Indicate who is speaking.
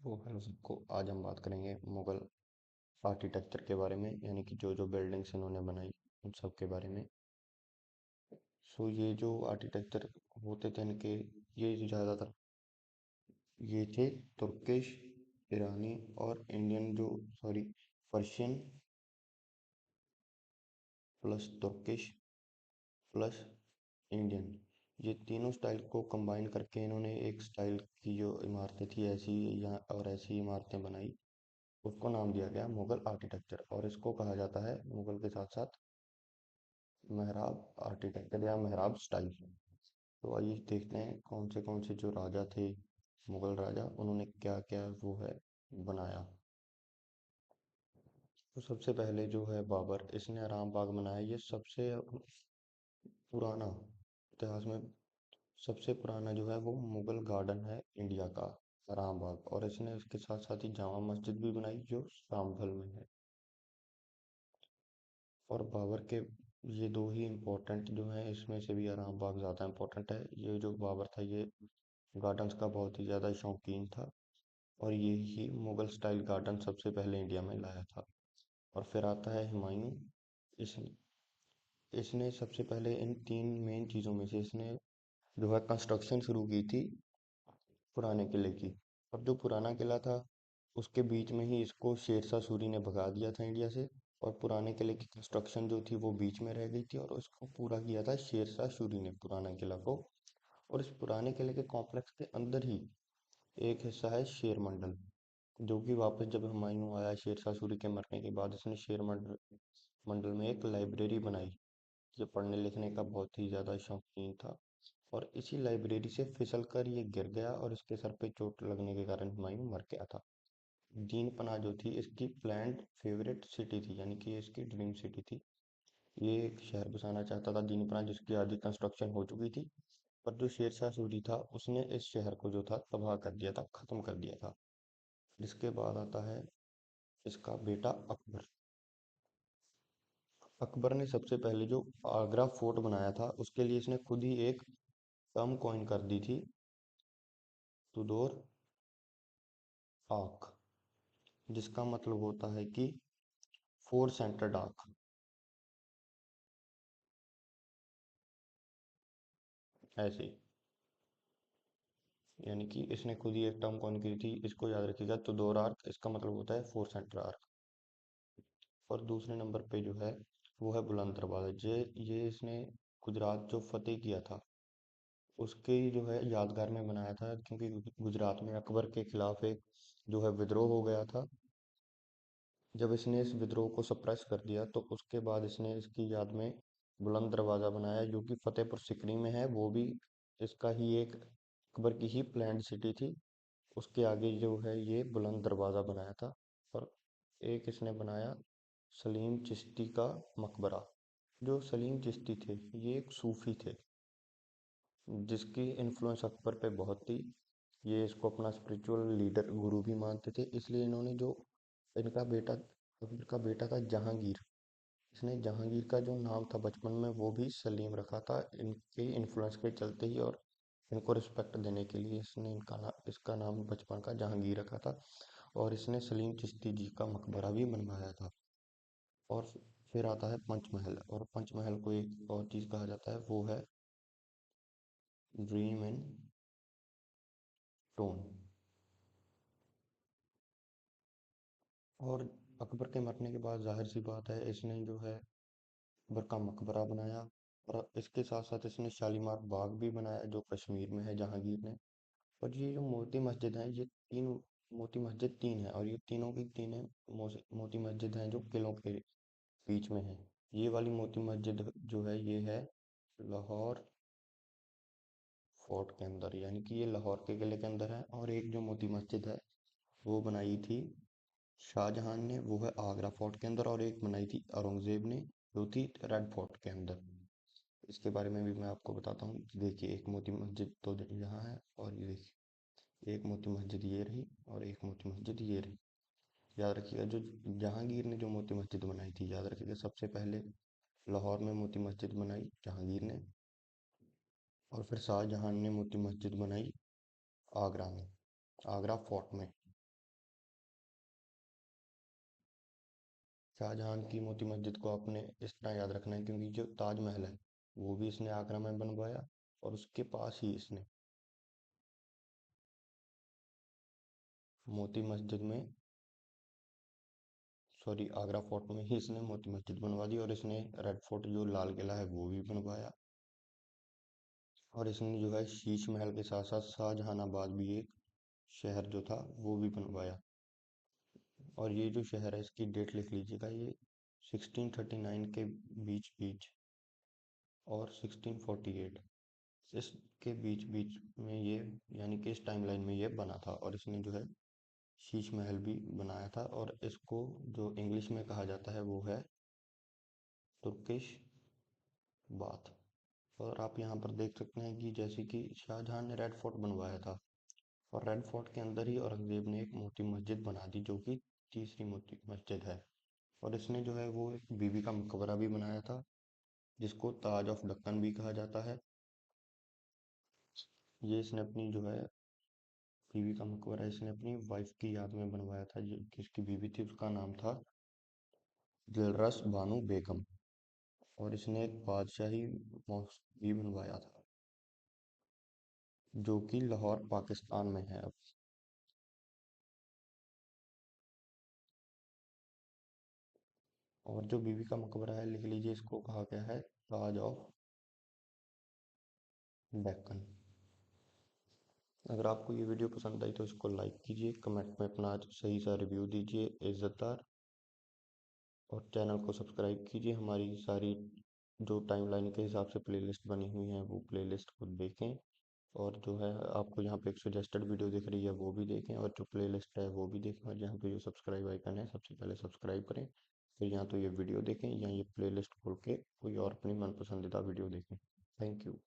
Speaker 1: वो हेलो सबको। आज हम बात करेंगे मुगल आर्किटेक्चर के बारे में, यानी कि जो जो बिल्डिंग्स इन्होंने बनाई उन सब के बारे में। ये जो आर्किटेक्चर होते थे इनके, ये जो ज़्यादातर ये थे तुर्किश, ईरानी और इंडियन, जो sorry Persian plus Turkish plus Indian, ये तीनों स्टाइल को कंबाइन करके इन्होंने एक स्टाइल की जो इमारतें थी ऐसी यहाँ और ऐसी इमारतें बनाई। उसको नाम दिया गया मुगल आर्किटेक्चर, और इसको कहा जाता है मुगल के साथ साथ मेहराब आर्किटेक्चर या मेहराब स्टाइल। तो आइए देखते हैं कौन से जो राजा थे, मुगल राजा, उन्होंने क्या क्या वो है बनाया। तो सबसे पहले जो है बाबर, इसने आराम बाग बनाया। ये सबसे पुराना, इतिहास में सबसे पुराना जो है वो मुगल गार्डन है इंडिया का, आराम बाग। और इसने इसके साथ साथ ही जामा मस्जिद भी बनाई जो रामफल में है। और बाबर के ये दो ही इम्पोर्टेंट जो हैं, इसमें से भी आराम बाग ज़्यादा इम्पोर्टेंट है। ये जो बाबर था ये गार्डन्स का बहुत ही ज़्यादा शौकीन था, और ये ही मुगल स्टाइल गार्डन सबसे पहले इंडिया में लाया था। और फिर आता है हुमायूं। इस इसने सबसे पहले इन तीन मेन चीज़ों में से इसने जो है कंस्ट्रक्शन शुरू की थी पुराने किले की। और जो पुराना किला था उसके बीच में ही इसको शेरशाह सूरी ने भगा दिया था इंडिया से, और पुराने किले की कंस्ट्रक्शन जो थी वो बीच में रह गई थी, और उसको पूरा किया था शेरशाह सूरी ने पुराना किला को। और इस पुराने किले के कॉम्प्लेक्स के अंदर ही एक हिस्सा है शेर मंडल, जो कि वापस जब हुमायूं आया शेरशाह सूरी के मरने के बाद, इसने शेर मंडल मंडल में एक लाइब्रेरी बनाई। ये पढ़ने लिखने का बहुत ही ज़्यादा शौकीन था, और इसी लाइब्रेरी से फिसल कर ये गिर गया, और इसके सर पे चोट लगने के कारण हुमायूं मर गया था। दीन पना जो थी इसकी प्लान्ड फेवरेट सिटी थी, यानी कि इसकी ड्रीम सिटी थी। ये एक शहर बसाना चाहता था दीन पना, जिसकी आधी कंस्ट्रक्शन हो चुकी थी। पर जो शेरशाह सूरी था उसने इस शहर को जो था तबाह कर दिया था, खत्म कर दिया था। इसके बाद आता है इसका बेटा अकबर। अकबर ने सबसे पहले जो आगरा फोर्ट बनाया था उसके लिए इसने खुद ही एक टर्म कॉइन कर दी थी, तुदोर आक, जिसका मतलब होता है कि फोर सेंटर्ड आर्क। ऐसे ही, यानी कि इसने खुद ही एक टर्म कॉइन की थी, इसको याद रखिएगा। तुदोर आर्क इसका मतलब होता है फोर सेंटर आर्क। और दूसरे नंबर पे जो है वो है बुलंद दरवाजा। ये इसने गुजरात जो फतेह किया था उसके जो है यादगार में बनाया था, क्योंकि गुजरात में अकबर के खिलाफ एक जो है विद्रोह हो गया था। जब इसने इस विद्रोह को सप्रेस कर दिया तो उसके बाद इसने इसकी याद में बुलंद दरवाज़ा बनाया, जो कि फतेहपुर सिकरी में है। वो भी इसका ही एक अकबर की ही प्लान्ड सिटी थी। उसके आगे जो है ये बुलंद दरवाज़ा बनाया था। और एक इसने बनाया सलीम चिश्ती का मकबरा। जो सलीम चिश्ती थे ये एक सूफी थे, जिसकी इन्फ्लुएंस अकबर पे बहुत थी। ये इसको अपना स्पिरिचुअल लीडर गुरु भी मानते थे, इसलिए इन्होंने जो इनका बेटा अकबर का बेटा था जहांगीर, इसने जहांगीर का जो नाम था बचपन में वो भी सलीम रखा था, इनके इन्फ्लुएंस के चलते ही। और इनको रिस्पेक्ट देने के लिए इसने इसका नाम बचपन का जहांगीर रखा था। और इसने सलीम चिश्ती जी का मकबरा भी बनवाया था। और फिर आता है पंचमहल, और पंचमहल को एक और चीज़ कहा जाता है वो है ड्रीम इन टोन। और अकबर के मरने के बाद जाहिर सी बात है इसने जो है अकबर का मकबरा बनाया। और इसके साथ साथ इसने शालीमार बाग भी बनाया जो कश्मीर में है जहांगीर ने। और ये जो मोती मस्जिद है, ये तीन मोती मस्जिद तीन है, और ये तीनों की तीन मोती मस्जिद हैं जो किलों के बीच में है। ये वाली मोती मस्जिद जो है ये है लाहौर फोर्ट के अंदर, यानी कि ये लाहौर के किले के अंदर है। और एक जो मोती मस्जिद है वो बनाई थी शाहजहां ने, वो है आगरा फोर्ट के अंदर। और एक बनाई थी औरंगजेब ने, जो थी रेड फोर्ट के अंदर। इसके बारे में भी मैं आपको बताता हूँ। देखिए एक मोती मस्जिद तो यहाँ है, और ये देखिए एक मोती मस्जिद ये रही, और एक मोती मस्जिद ये रही। याद रखिएगा जो जहांगीर ने जो मोती मस्जिद बनाई थी, याद रखिएगा सबसे पहले लाहौर में मोती मस्जिद बनाई जहांगीर ने, और फिर शाहजहां ने मोती मस्जिद बनाई आगरा में, आगरा फोर्ट में। शाहजहां की मोती मस्जिद को आपने इस तरह याद रखना है, क्योंकि जो ताजमहल है वो भी इसने आगरा में बनवाया, और उसके पास ही इसने मोती मस्जिद में, सॉरी, आगरा फोर्ट में ही इसने मोती मस्जिद बनवा दी, और इसने रेड फोर्ट जो लाल किला है वो भी बनवाया। और इसने जो है शीश महल के साथ साथ शाहजहानाबाद भी एक शहर जो था वो भी बनवाया। और ये जो शहर है इसकी डेट लिख लीजिएगा, ये 1639 के बीच बीच और 1648, इसके बीच बीच में ये, यानी कि इस टाइमलाइन में ये बना था। और इसने जो है शीश महल भी बनाया था, और इसको जो इंग्लिश में कहा जाता है वो है तुर्किश बाथ। और आप यहाँ पर देख सकते हैं कि जैसे कि शाहजहां ने रेड फोर्ट बनवाया था, और रेड फोर्ट के अंदर ही औरंगजेब ने एक मोती मस्जिद बना दी, जो कि तीसरी मोती मस्जिद है। और इसने जो है वो एक बीबी का मकबरा भी बनाया था, जिसको ताज ऑफ दक्कन भी कहा जाता है। ये इसने अपनी जो है बीवी का मकबरा इसने अपनी वाइफ की याद में बनवाया था, जो किसकी बीवी थी उसका नाम था दिलरस बानो बेगम। और इसने एक बादशाही मॉस्क भी बनवाया था, जो कि लाहौर पाकिस्तान में है अब। और जो बीवी का मकबरा है, लिख लीजिए, इसको कहा गया है ताज ऑफ डेक्कन। अगर आपको ये वीडियो पसंद आई तो इसको लाइक कीजिए, कमेंट में अपना सही सा रिव्यू दीजिए इज्जतदार, और चैनल को सब्सक्राइब कीजिए। हमारी सारी जो टाइमलाइन के हिसाब से प्लेलिस्ट बनी हुई हैं वो प्लेलिस्ट को देखें। और जो है आपको यहाँ पे एक सजेस्टेड वीडियो दिख रही है वो भी देखें, और जो प्लेलिस्ट है वो भी देखें, और यहाँ पे जो सब्सक्राइब आइकन है सबसे पहले सब्सक्राइब करें, फिर यहाँ तो ये वीडियो देखें या ये प्लेलिस्ट खोल के कोई और अपनी मन पसंदीदा वीडियो देखें। Thank you.